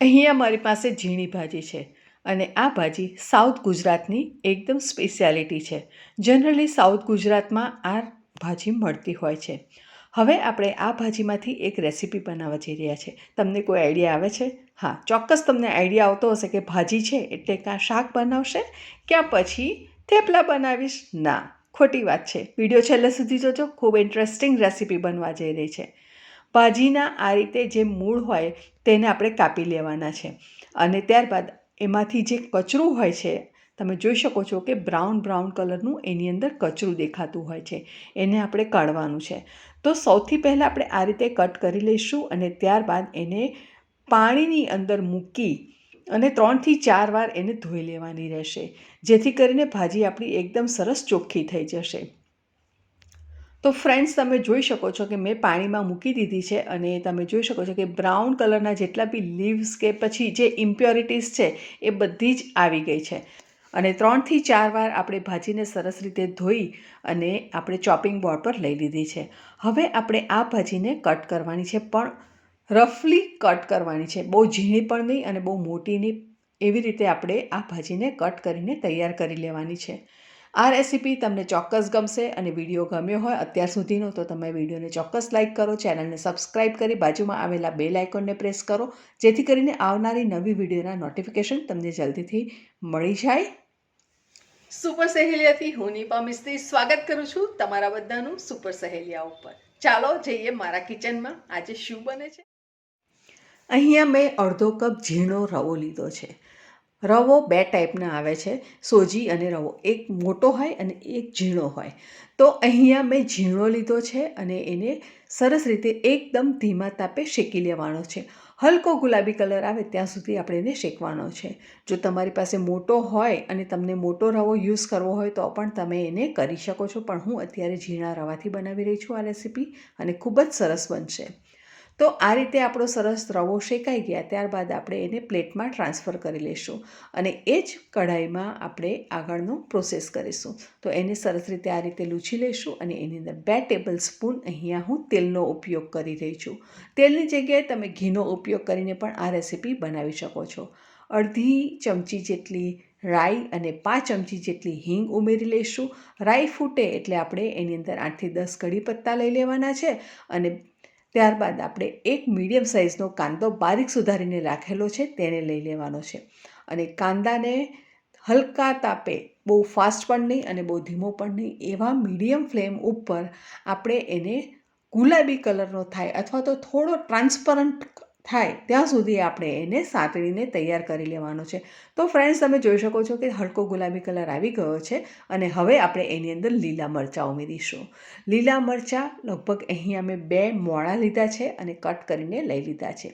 અહીંયા મારી પાસે ઝીણી ભાજી છે અને આ ભાજી સાઉથ ગુજરાતની એકદમ સ્પેશિયાલિટી છે. જનરલી સાઉથ ગુજરાતમાં આ ભાજી મળતી હોય છે. હવે આપણે આ ભાજીમાંથી એક રેસીપી બનાવવા જઈ રહ્યા છે. તમને કોઈ આઈડિયા આવે છે? હા, ચોક્કસ તમને આઈડિયા આવતો હશે કે ભાજી છે એટલે કાં શાક બનાવશે ક્યાં પછી થેપલા બનાવીશ. ના, ખોટી વાત છે. વિડીયો છેલ્લે સુધી જોજો, ખૂબ ઇન્ટરેસ્ટિંગ રેસીપી બનવા જઈ રહી છે. ભાજીના આ રીતે જે મૂળ હોય તેને આપણે કાપી લેવાના છે અને ત્યારબાદ એમાંથી જે કચરું હોય છે, તમે જોઈ શકો છો કે બ્રાઉન કલરનું એની અંદર કચરું દેખાતું હોય છે, એને આપણે કાઢવાનું છે. તો સૌથી પહેલાં આપણે આ રીતે કટ કરી લઈશું અને ત્યારબાદ એને પાણીની અંદર મૂકી અને 3 થી 4 વાર એને ધોઈ લેવાની રહેશે, જેથી કરીને ભાજી આપણી એકદમ સરસ ચોખ્ખી થઈ જશે. તો ફ્રેન્ડ્સ, તમે જોઈ શકો છો કે મેં પાણીમાં મૂકી દીધી છે અને તમે જોઈ શકો છો કે બ્રાઉન કલરના જેટલા બી લીવ્સ કે પછી જે ઇમ્પ્યોરિટીઝ છે એ બધી જ આવી ગઈ છે. અને 3 થી 4 વાર આપણે ભાજીને સરસ રીતે ધોઈ અને આપણે ચોપિંગ બોર્ડ પર લઈ લીધી છે. હવે આપણે આ ભાજીને કટ કરવાની છે, પણ રફલી કટ કરવાની છે, બહુ ઝીણી પણ નહીં અને બહુ મોટી નહીં. એવી રીતે આપણે આ ભાજીને કટ કરીને તૈયાર કરી લેવાની છે. આ રેસીપી તમને ચોક્કસ ગમશે અને વિડીયો ગમ્યો હોય અત્યાર સુધીનો તો તમે વિડીયોને ચોક્કસ લાઇક કરો, ચેનલને સબસ્ક્રાઇબ કરી બાજુમાં આવેલા બેલ આઇકોનને પ્રેસ કરો, જેથી કરીને આવનારી નવી વિડીયોના નોટિફિકેશન તમને જલ્દીથી મળી જાય. સુપર સહેલિયાથી હું નિપા મિસ્ત્રી સ્વાગત કરું છું તમારા બધાનું સુપર સહેલિયા ઉપર. ચાલો જઈએ મારા કિચનમાં. આજે શું બને છે? અહીંયા મેં અડધો કપ ઝીણો રવો લીધો છે. રવો 2 ટાઈપના આવે છે, સોજી અને રવો. એક મોટો હોય અને એક ઝીણો હોય. તો અહીંયા મેં ઝીણો લીધો છે અને એને સરસ રીતે એકદમ ધીમા તાપે શેકી લેવાનો છે. હલકો ગુલાબી કલર આવે ત્યાં સુધી આપણે એને શેકવાનો છે. જો તમારી પાસે મોટો હોય અને તમને મોટો રવો યુઝ કરવો હોય તો પણ તમે એને કરી શકો છો, પણ હું અત્યારે ઝીણા રવાથી બનાવી રહી છું આ રેસીપી અને ખૂબ જ સરસ બનશે. તો આ રીતે આપણો સરસ રવો શેકાઈ ગયા ત્યારબાદ આપણે એને પ્લેટમાં ટ્રાન્સફર કરી લઈશું અને એ જ કઢાઈમાં આપણે આગળનો પ્રોસેસ કરીશું. તો એને સરસ રીતે આ રીતે લૂછી લઈશું અને એની અંદર 2 ટેબલ સ્પૂન અહીંયા હું તેલનો ઉપયોગ કરી રહી છું. તેલની જગ્યાએ તમે ઘીનો ઉપયોગ કરીને પણ આ રેસીપી બનાવી શકો છો. અડધી ચમચી જેટલી રાઈ અને 5 ચમચી જેટલી હિંગ ઉમેરી લઈશું. રાઈ ફૂટે એટલે આપણે એની અંદર 8 થી 10 કઢી પત્તા લઈ લેવાના છે અને ત્યારબાદ આપણે એક મીડિયમ સાઇઝનો કાંદો બારીક સુધારીને રાખેલો છે તેને લઈ લેવાનો છે અને કાંદાને હલકા તાપે, બહુ ફાસ્ટ પણ નહીં અને બહુ ધીમો પણ નહીં, એવા મીડિયમ ફ્લેમ ઉપર આપણે એને ગુલાબી કલરનો થાય અથવા તો થોડો ટ્રાન્સપરન્ટ થાય ત્યાં સુધી આપણે એને સાંતળીને તૈયાર કરી લેવાનો છે. તો ફ્રેન્ડ્સ, તમે જોઈ શકો છો કે હલકો ગુલાબી કલર આવી ગયો છે અને હવે આપણે એની અંદર લીલા મરચાં ઉમેરીશું. લીલા મરચાં લગભગ અહીંયા મેં 2 મોળા લીધા છે અને કટ કરીને લઈ લીધા છે.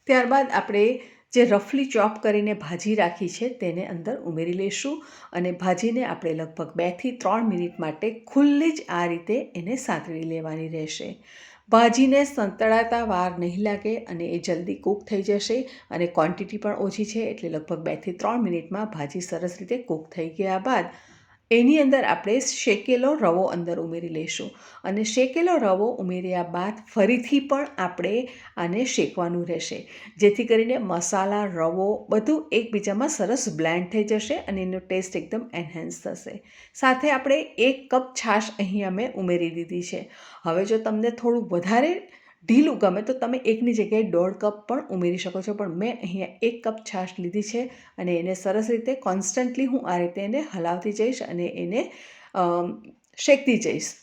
ત્યારબાદ આપણે જે રફલી ચોપ કરીને ભાજી રાખી છે તેને અંદર ઉમેરી લઈશું અને ભાજીને આપણે લગભગ 2 થી 3 મિનિટ માટે ખુલ્લી જ આ રીતે એને સાંતળી લેવાની રહેશે. ભાજીને સંતળાતા વાર નહીં લાગે અને એ જલ્દી કૂક થઈ જશે અને ક્વોન્ટિટી પણ ઓછી છે એટલે લગભગ 2 થી 3 મિનિટમાં ભાજી સરસ રીતે કૂક થઈ ગયા બાદ એની અંદર આપણે શેકેલો રવો અંદર ઉમેરી લઈશું અને શેકેલો રવો ઉમેર્યા બાદ ફરીથી પણ આપણે આને શેકવાનું રહેશે, જેથી કરીને મસાલા, રવો બધું એકબીજામાં સરસ બ્લેન્ડ થઈ જશે અને એનો ટેસ્ટ એકદમ એન્હાન્સ થશે. સાથે આપણે 1 કપ છાશ અહીંયા મેં ઉમેરી દીધી છે. હવે જો તમને થોડું વધારે ઢીલું ગમે તો તમે 1ની જગ્યાએ 1.5 કપ પણ ઉમેરી શકો છો, પણ મેં અહીંયા 1 કપ છાશ લીધી છે અને એને સરસ રીતે કોન્સ્ટન્ટલી હું આ રીતે એને હલાવતી જઈશ અને એને શેકતી જઈશ,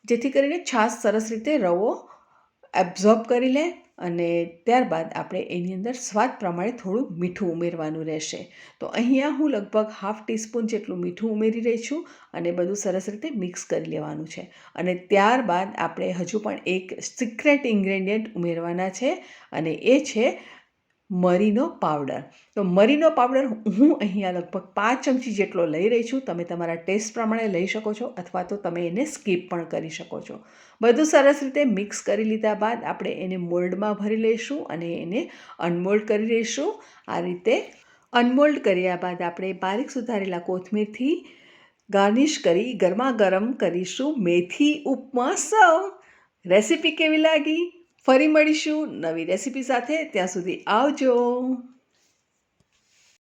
જેથી કરીને છાશ સરસ રીતે રવો એબ્ઝોર્બ કરી લે અને ત્યારબાદ આપણે એની અંદર સ્વાદ પ્રમાણે થોડું મીઠું ઉમેરવાનું રહેશે. તો અહીંયા હું લગભગ 1/2 ટીસ્પૂન જેટલું મીઠું ઉમેરી રહી છું અને બધું સરસ રીતે મિક્સ કરી લેવાનું છે અને ત્યારબાદ આપણે હજુ પણ એક સિક્રેટ ઇન્ગ્રેડિયન્ટ ઉમેરવાના છે અને એ છે મરીનો પાવડર. તો મરીનો પાવડર હું અહીંયા લગભગ 5 ચમચી જેટલો લઈ રહી છું. તમે તમારા ટેસ્ટ પ્રમાણે લઈ શકો છો અથવા તો તમે એને સ્કીપ પણ કરી શકો છો. બધું સરસ રીતે મિક્સ કરી લીધા બાદ આપણે એને મોલ્ડમાં ભરી લઈશું અને એને અનમોલ્ડ કરી લઈશું. આ રીતે અનમોલ્ડ કર્યા બાદ આપણે બારીક સુધારેલા કોથમીરથી ગાર્નિશ કરી ગરમા ગરમ કરીશું મેથી ઉપમા સર્વ. રેસીપી કેવી લાગી? ફરી મળીશું નવી રેસીપી સાથે. ત્યાં સુધી આવજો.